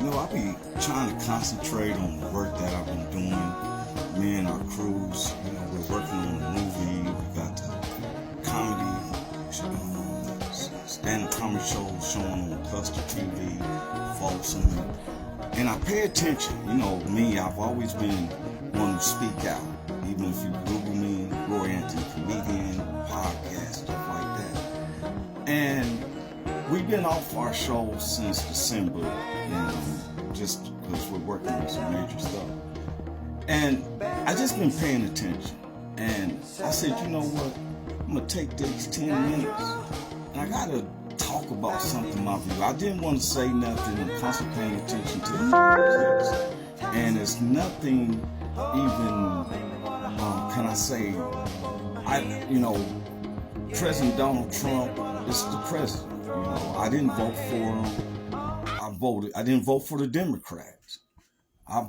I be trying to concentrate on the work that I've been doing. Me and our crews, we're working on a movie. We got the comedy, stand-up comedy shows showing on Cluster TV, Folsom. And I pay attention. Me, I've always been one to speak out. Even if you Google me, Roy Anthony Comedian, podcast, stuff like that. And we've been off our show since December, just because we're working on some major stuff. And I just been paying attention. And I said, you know what? I'm going to take these 10 minutes. And I got to talk about something my view. I didn't want to say nothing. I'm constantly paying attention to the politics. And it's nothing even, can I say, President Donald Trump is the president. I didn't vote for him. I didn't vote for the Democrats. I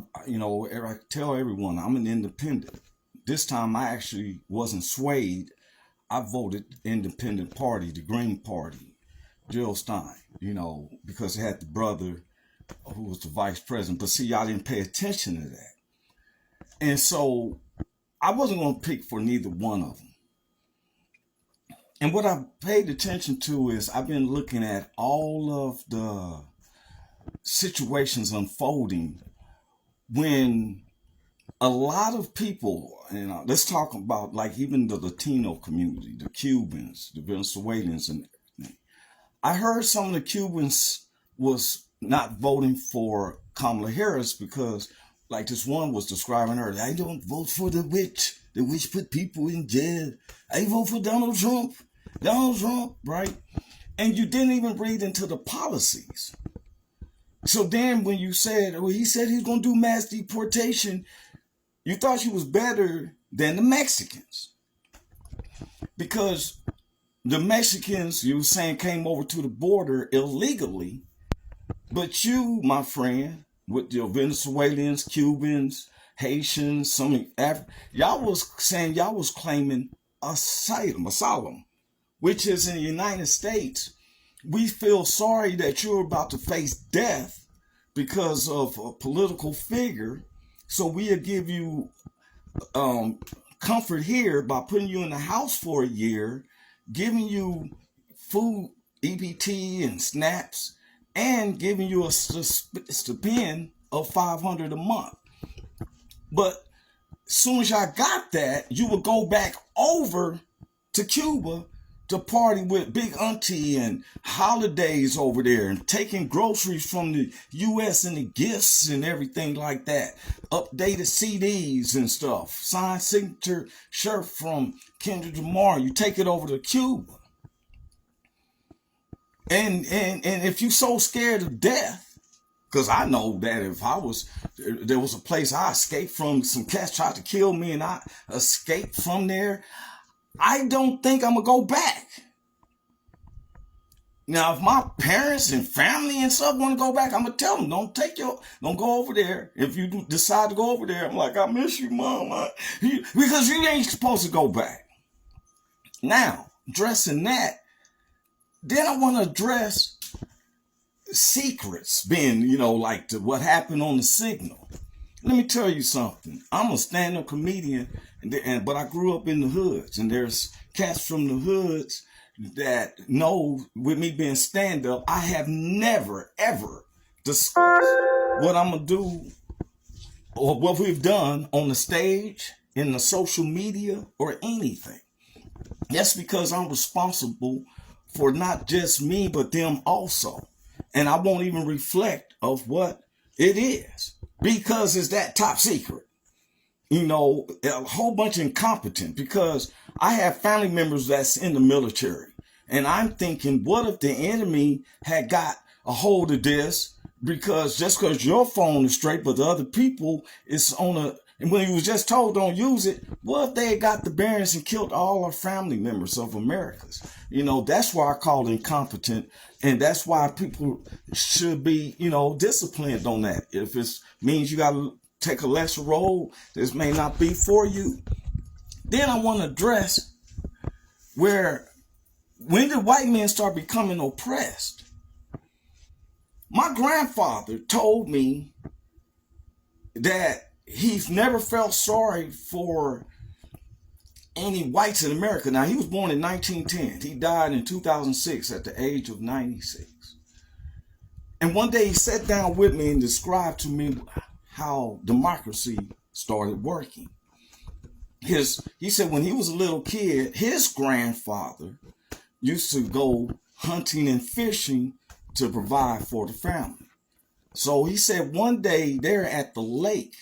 tell everyone I'm an independent. This time I actually wasn't swayed. I voted independent party, the Green Party, Jill Stein, because it had the brother who was the vice president. But see, y'all didn't pay attention to that. And so I wasn't going to pick for neither one of them. And what I've paid attention to is I've been looking at all of the situations unfolding when a lot of people, let's talk about like even the Latino community, the Cubans, the Venezuelans and everything. I heard some of the Cubans was not voting for Kamala Harris because like this one was describing her, I don't vote for the witch. The witch put people in jail. I vote for Donald Trump, right? And you didn't even read into the policies. So then when you said, he said he's going to do mass deportation, you thought she was better than the Mexicans. Because the Mexicans, you were saying, came over to the border illegally. But you, my friend, with your Venezuelans, Cubans, Haitians, y'all was saying y'all was claiming asylum, which is in the United States. We feel sorry that you're about to face death because of a political figure. So we'll give you comfort here by putting you in the house for a year, giving you food, EBT and SNAPs, and giving you a stipend of $500 a month. But as soon as I got that, you would go back over to Cuba to party with Big Auntie and holidays over there and taking groceries from the U.S. and the gifts and everything like that. Updated CDs and stuff. Signed signature shirt from Kendrick Lamar. You take it over to Cuba. And if you're so scared of death, because I know that if there was a place I escaped from, some cats tried to kill me and I escaped from there, I don't think I'm going to go back. Now, if my parents and family and stuff want to go back, I'm going to tell them, don't go over there. If you decide to go over there, I'm like, I miss you, Mom. Because you ain't supposed to go back. Now, addressing that, then I want to address secrets being, like what happened on the signal. Let me tell you something. I'm a stand-up comedian, but I grew up in the hoods, and there's cats from the hoods that know with me being stand-up, I have never, ever discussed what I'm going to do or what we've done on the stage, in the social media, or anything. That's because I'm responsible for not just me, but them also. And I won't even reflect of what it is because it's that top secret. A whole bunch of incompetent, because I have family members that's in the military. And I'm thinking, what if the enemy had got a hold of this? Because just because your phone is straight, but the other people is and when you was just told don't use it, what if they had got the bearings and killed all our family members of Americas? That's why I call it incompetent. And that's why people should be, disciplined on that. If it means you got to take a lesser role, this may not be for you. Then I want to address when did white men start becoming oppressed? My grandfather told me that he's never felt sorry for any whites in America. Now, he was born in 1910. He died in 2006 at the age of 96. And one day he sat down with me and described to me how democracy started working. He said when he was a little kid, his grandfather used to go hunting and fishing to provide for the family. So he said one day they're at the lake.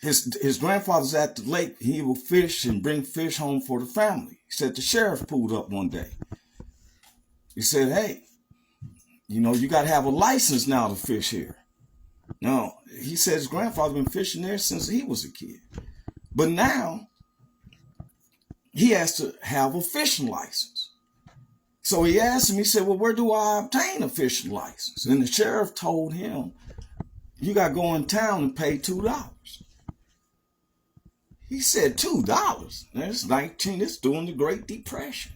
His grandfather's at the lake. He will fish and bring fish home for the family. He said the sheriff pulled up one day. He said, hey, you got to have a license now to fish here. Now, he said his grandfather been fishing there since he was a kid. But now he has to have a fishing license. So he asked him, he said, well, where do I obtain a fishing license? And the sheriff told him, you got to go in town and pay $2. He said, $2? That's it's during the Great Depression.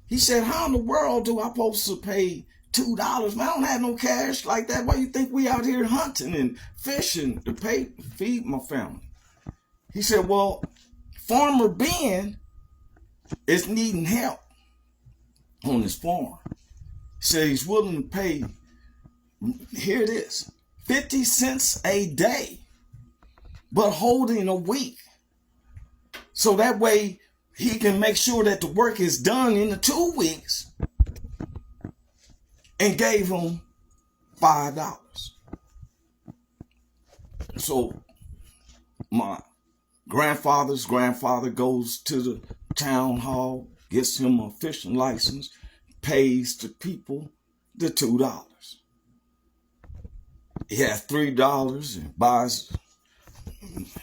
He said, how in the world do I supposed to pay $2? Man, I don't have no cash like that. Why you think we out here hunting and fishing to feed my family? He said, well, Farmer Ben is needing help on his farm. He said he's willing to pay, here it is, 50 cents a day, but holding a week. So that way he can make sure that the work is done in the 2 weeks, and gave him $5. So my grandfather's grandfather goes to the town hall, gets him a fishing license, pays the people the $2. He has $3 and buys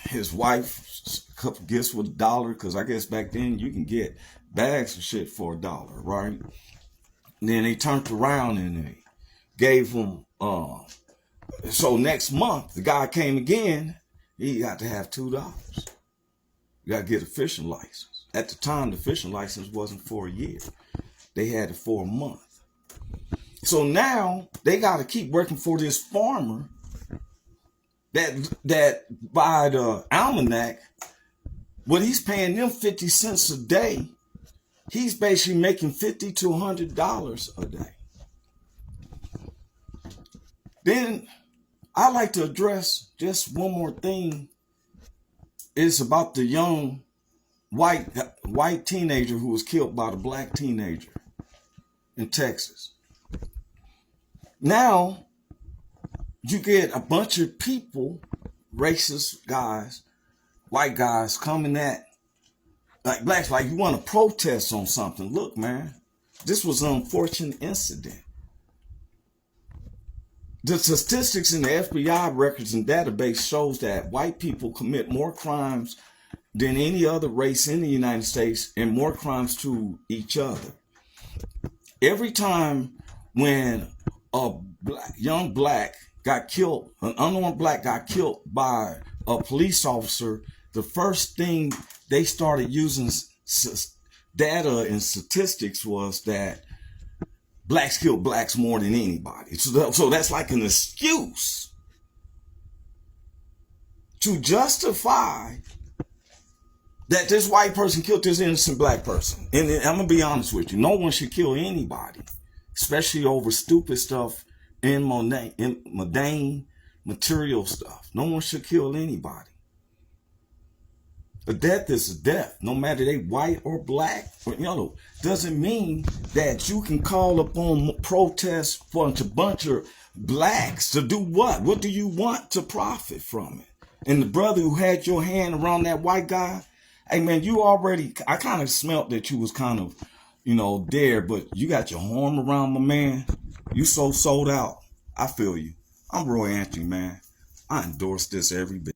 his wife a couple gifts with $1, because I guess back then you can get bags of shit for $1, right? And then they turned around and they gave him, so next month, the guy came again, he got to have $2. You got to get a fishing license. At the time, the fishing license wasn't for a year. They had it for a month. So now they got to keep working for this farmer that by the almanac, what he's paying them 50 cents a day, he's basically making $50 to $100 a day. Then I like to address just one more thing. It's about the young white teenager who was killed by the black teenager in Texas. Now you get a bunch of people, racist guys, white guys coming at like blacks, like you want to protest on something. Look, man, this was an unfortunate incident. The statistics in the FBI records and database shows that white people commit more crimes than any other race in the United States, and more crimes to each other. Every time when a young black got killed, an unarmed black got killed by a police officer, the first thing they started using data and statistics was that blacks kill blacks more than anybody. So that's like an excuse to justify that this white person killed this innocent black person. And I'm going to be honest with you. No one should kill anybody, especially over stupid stuff and mundane material stuff. No one should kill anybody. A death is a death, no matter they white or black or yellow. Doesn't mean that you can call upon protests for a bunch of blacks to do what? What do you want to profit from it? And the brother who had your hand around that white guy, hey man, I kind of smelt that you was kind of, there, but you got your arm around my man. You so sold out. I feel you. I'm Roy Anthony, man. I endorse this every bit.